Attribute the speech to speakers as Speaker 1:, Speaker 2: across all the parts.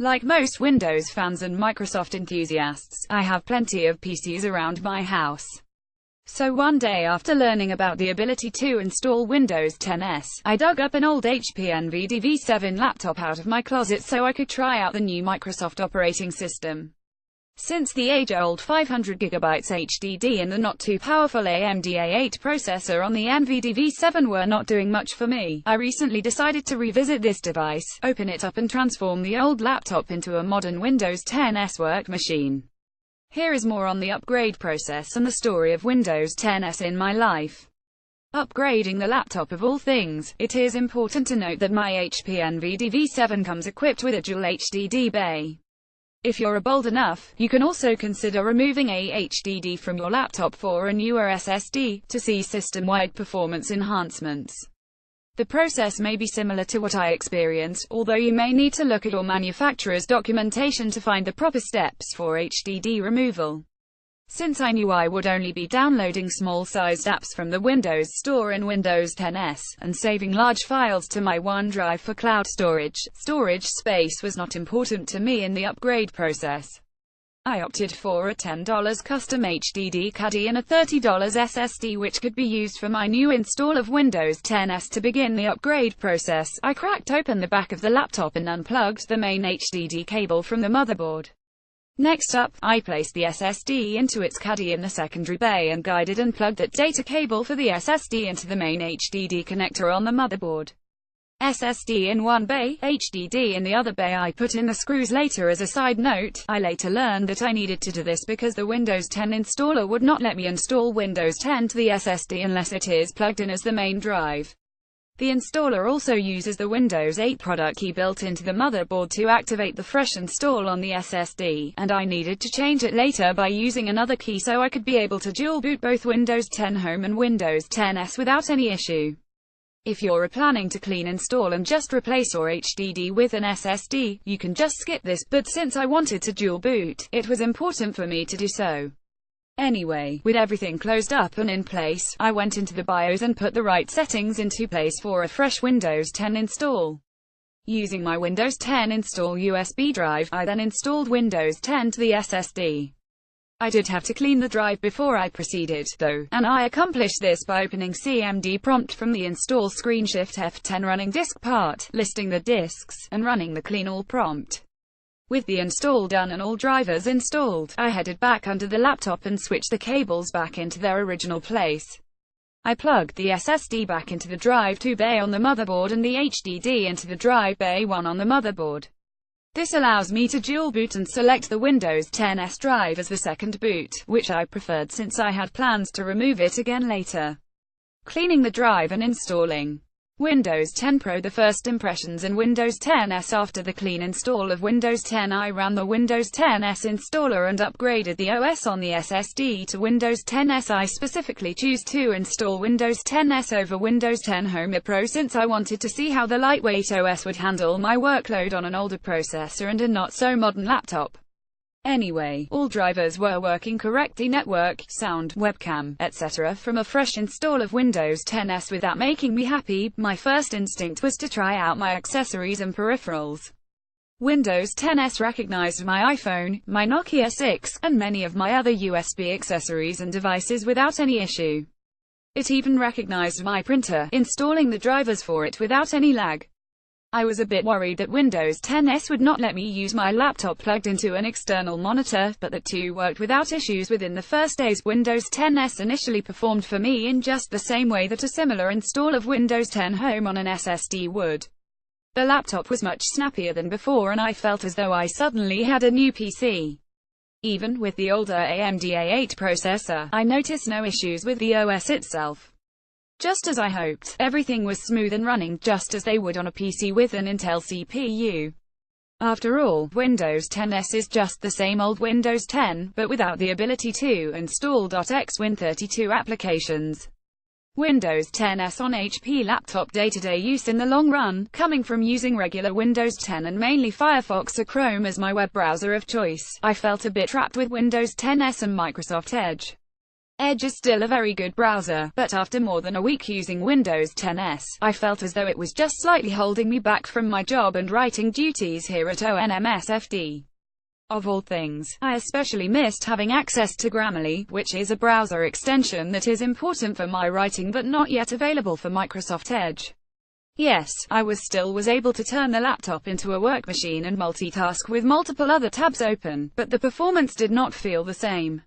Speaker 1: Like most Windows fans and Microsoft enthusiasts, I have plenty of PCs around my house. So one day after learning about the ability to install Windows 10s, I dug up an old HP NVIDIA V7 laptop out of my closet so I could try out the new Microsoft operating system. Since the age-old 500GB HDD and the not-too-powerful AMD A8 processor on the NVIDIA V7 were not doing much for me, I recently decided to revisit this device, open it up and transform the old laptop into a modern Windows 10s work machine. Here is more on the upgrade process and the story of Windows 10s in my life. Upgrading the laptop of all things, it is important to note that my HP NVIDIA V7 comes equipped with a dual HDD bay. If you're bold enough, you can also consider removing a HDD from your laptop for a newer SSD, to see system-wide performance enhancements. The process may be similar to what I experienced, although you may need to look at your manufacturer's documentation to find the proper steps for HDD removal. Since I knew I would only be downloading small-sized apps from the Windows Store in Windows 10s, and saving large files to my OneDrive for cloud storage, storage space was not important to me in the upgrade process. I opted for a $10 custom HDD caddy and a $30 SSD which could be used for my new install of Windows 10s. To begin the upgrade process, I cracked open the back of the laptop and unplugged the main HDD cable from the motherboard. Next up, I placed the SSD into its caddy in the secondary bay and guided and plugged that data cable for the SSD into the main HDD connector on the motherboard. SSD in one bay, HDD in the other bay. I put in the screws later. As a side note, I later learned that I needed to do this because the Windows 10 installer would not let me install Windows 10 to the SSD unless it is plugged in as the main drive. The installer also uses the Windows 8 product key built into the motherboard to activate the fresh install on the SSD, and I needed to change it later by using another key so I could be able to dual boot both Windows 10 Home and Windows 10s without any issue. If you're planning to clean install and just replace your HDD with an SSD, you can just skip this, but since I wanted to dual boot, it was important for me to do so. Anyway, with everything closed up and in place, I went into the BIOS and put the right settings into place for a fresh Windows 10 install. Using my Windows 10 install USB drive, I then installed Windows 10 to the SSD. I did have to clean the drive before I proceeded, though, and I accomplished this by opening CMD prompt from the install screen, Shift F10, running disk part, listing the disks, and running the clean all prompt. With the install done and all drivers installed, I headed back under the laptop and switched the cables back into their original place. I plugged the SSD back into the Drive 2 bay on the motherboard and the HDD into the Drive bay 1 on the motherboard. This allows me to dual boot and select the Windows 10s drive as the second boot, which I preferred since I had plans to remove it again later. Cleaning the drive and installing Windows 10 Pro. The first impressions in Windows 10s after the clean install of Windows 10. I ran the Windows 10s installer and upgraded the OS on the SSD to Windows 10s. I specifically choose to install Windows 10s over Windows 10 Home Pro since I wanted to see how the lightweight OS would handle my workload on an older processor and a not so modern laptop. Anyway, all drivers were working correctly, network, sound, webcam, etc. from a fresh install of Windows 10s. With that making me happy, my first instinct was to try out my accessories and peripherals. Windows 10s recognized my iPhone, my Nokia 6, and many of my other USB accessories and devices without any issue. It even recognized my printer, installing the drivers for it without any lag. I was a bit worried that Windows 10s would not let me use my laptop plugged into an external monitor, but the two worked without issues within the first days. Windows 10s initially performed for me in just the same way that a similar install of Windows 10 Home on an SSD would. The laptop was much snappier than before and I felt as though I suddenly had a new PC. Even with the older AMD A8 processor, I noticed no issues with the OS itself. Just as I hoped, everything was smooth and running just as they would on a PC with an Intel CPU. After all, Windows 10s is just the same old Windows 10, but without the ability to install .xwin32 applications. Windows 10s on HP laptop day-to-day use in the long run, coming from using regular Windows 10 and mainly Firefox or Chrome as my web browser of choice, I felt a bit trapped with Windows 10s and Microsoft Edge. Edge is still a very good browser, but after more than a week using Windows 10s, I felt as though it was just slightly holding me back from my job and writing duties here at ONMSFD. Of all things, I especially missed having access to Grammarly, which is a browser extension that is important for my writing but not yet available for Microsoft Edge. Yes, I was able to turn the laptop into a work machine and multitask with multiple other tabs open, but the performance did not feel the same.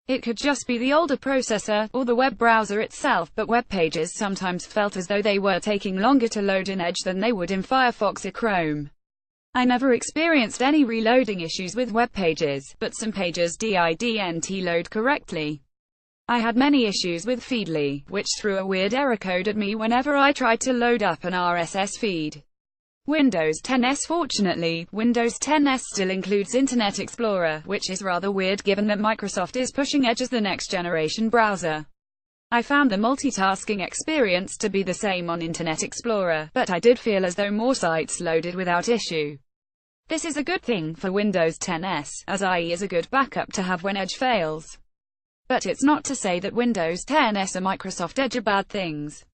Speaker 1: It could just be the older processor, or the web browser itself, but web pages sometimes felt as though they were taking longer to load in Edge than they would in Firefox or Chrome. I never experienced any reloading issues with web pages, but some pages didn't load correctly. I had many issues with Feedly, which threw a weird error code at me whenever I tried to load up an RSS feed. Windows 10s. Fortunately, Windows 10s still includes Internet Explorer, which is rather weird given that Microsoft is pushing Edge as the next generation browser. I found the multitasking experience to be the same on Internet Explorer, but I did feel as though more sites loaded without issue. This is a good thing for Windows 10s, as IE is a good backup to have when Edge fails. But it's not to say that Windows 10s or Microsoft Edge are bad things.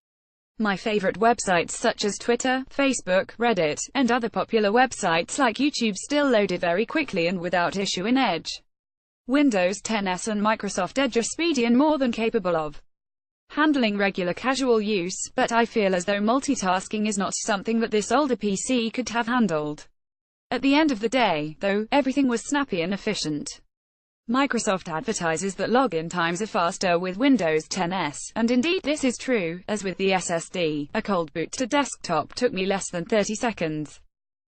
Speaker 1: My favorite websites such as Twitter, Facebook, Reddit, and other popular websites like YouTube still loaded very quickly and without issue in Edge. Windows 10s and Microsoft Edge are speedy and more than capable of handling regular casual use, but I feel as though multitasking is not something that this older PC could have handled. At the end of the day, though, everything was snappy and efficient. Microsoft advertises that login times are faster with Windows 10s, and indeed this is true, as with the SSD, a cold boot to desktop took me less than 30 seconds.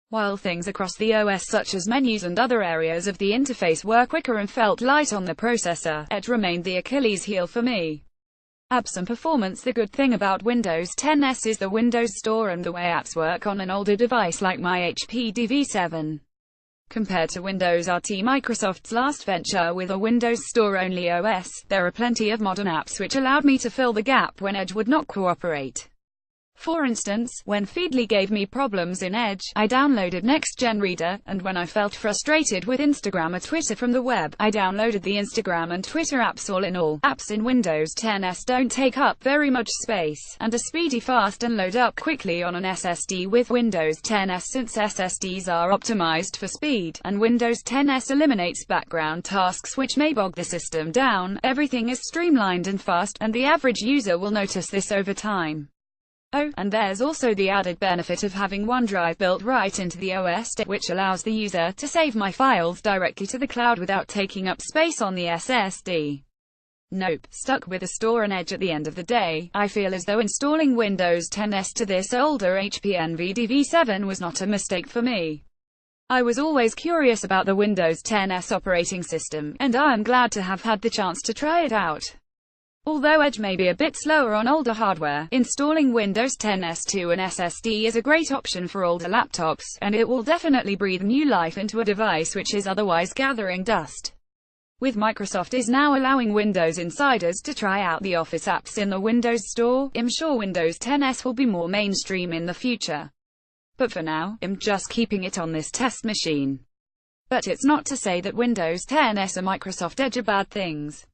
Speaker 1: While things across the OS such as menus and other areas of the interface were quicker and felt light on the processor, Edge remained the Achilles heel for me. Absent performance. The good thing about Windows 10s is the Windows Store and the way apps work on an older device like my HP DV7. Compared to Windows RT, Microsoft's last venture with a Windows Store-only OS, there are plenty of modern apps which allowed me to fill the gap when Edge would not cooperate. For instance, when Feedly gave me problems in Edge, I downloaded Next Gen Reader, and when I felt frustrated with Instagram or Twitter from the web, I downloaded the Instagram and Twitter apps. All in all, apps in Windows 10s don't take up very much space, and are speedy, fast and load up quickly on an SSD with Windows 10s since SSDs are optimized for speed, and Windows 10s eliminates background tasks which may bog the system down. Everything is streamlined and fast, and the average user will notice this over time. Oh, and there's also the added benefit of having OneDrive built right into the OS, which allows the user to save my files directly to the cloud without taking up space on the SSD. Nope, stuck with a Store and Edge at the end of the day. I feel as though installing Windows 10s to this older HP Envy DV7 was not a mistake for me. I was always curious about the Windows 10s operating system, and I am glad to have had the chance to try it out. Although Edge may be a bit slower on older hardware, installing Windows 10s to an SSD is a great option for older laptops, and it will definitely breathe new life into a device which is otherwise gathering dust. With Microsoft is now allowing Windows insiders to try out the Office apps in the Windows Store, I'm sure Windows 10s will be more mainstream in the future. But for now, I'm just keeping it on this test machine. But it's not to say that Windows 10s or Microsoft Edge are bad things.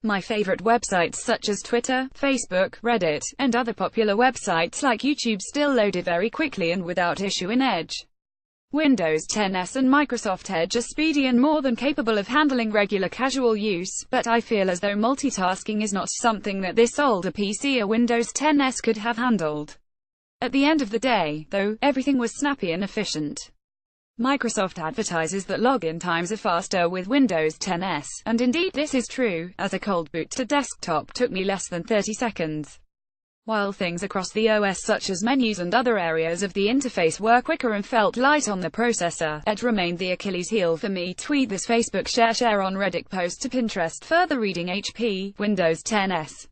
Speaker 1: My favorite websites such as Twitter, Facebook, Reddit, and other popular websites like YouTube still loaded very quickly and without issue in Edge. Windows 10s and Microsoft Edge are speedy and more than capable of handling regular casual use, but I feel as though multitasking is not something that this older PC or Windows 10s could have handled. At the end of the day, though, everything was snappy and efficient. Microsoft advertises that login times are faster with Windows 10s, and indeed this is true, as a cold boot to desktop took me less than 30 seconds. While things across the OS such as menus and other areas of the interface were quicker and felt light on the processor, Edge remained the Achilles heel for me. Tweet this, Facebook share on Reddit, post to Pinterest. Further reading: HP, Windows 10s.